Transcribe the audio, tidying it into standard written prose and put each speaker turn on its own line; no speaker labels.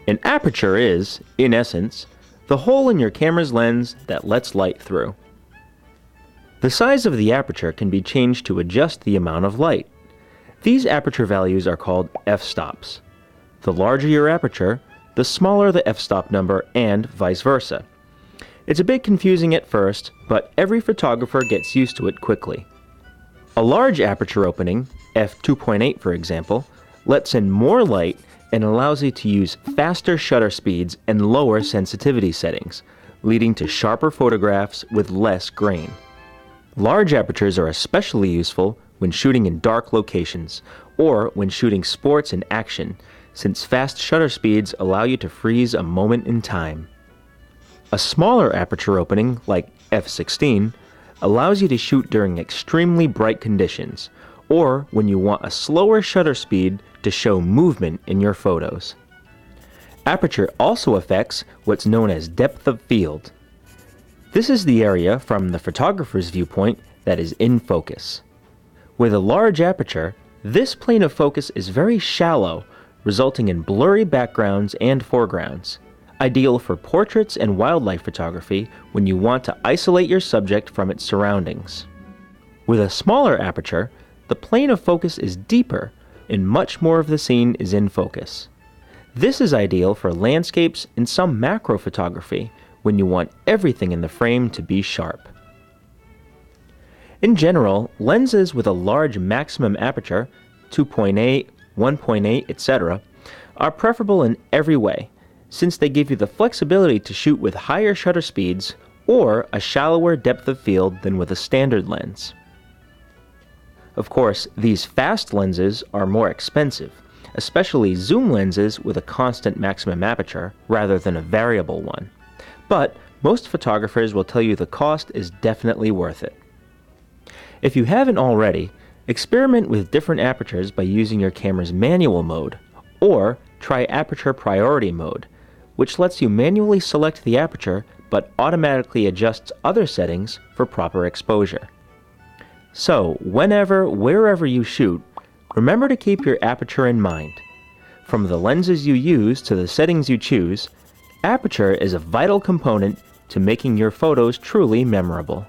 An aperture is, in essence, the hole in your camera's lens that lets light through. The size of the aperture can be changed to adjust the amount of light. These aperture values are called f-stops. The larger your aperture, the smaller the f-stop number, and vice versa. It's a bit confusing at first, but every photographer gets used to it quickly. A large aperture opening, f2.8 for example, lets in more light and allows you to use faster shutter speeds and lower sensitivity settings, leading to sharper photographs with less grain. Large apertures are especially useful when shooting in dark locations, or when shooting sports and action, since fast shutter speeds allow you to freeze a moment in time. A smaller aperture opening, like f16, allows you to shoot during extremely bright conditions, or when you want a slower shutter speed to show movement in your photos. Aperture also affects what's known as depth of field. This is the area from the photographer's viewpoint that is in focus. With a large aperture, this plane of focus is very shallow, resulting in blurry backgrounds and foregrounds, ideal for portraits and wildlife photography when you want to isolate your subject from its surroundings. With a smaller aperture, the plane of focus is deeper and much more of the scene is in focus. This is ideal for landscapes and some macro photography when you want everything in the frame to be sharp. In general, lenses with a large maximum aperture, 2.8, 1.8, etc., are preferable in every way, since they give you the flexibility to shoot with higher shutter speeds or a shallower depth of field than with a standard lens. Of course, these fast lenses are more expensive, especially zoom lenses with a constant maximum aperture rather than a variable one. But most photographers will tell you the cost is definitely worth it. If you haven't already, experiment with different apertures by using your camera's manual mode, or try Aperture Priority Mode, which lets you manually select the aperture but automatically adjusts other settings for proper exposure. So, wherever you shoot, remember to keep your aperture in mind. From the lenses you use to the settings you choose, aperture is a vital component to making your photos truly memorable.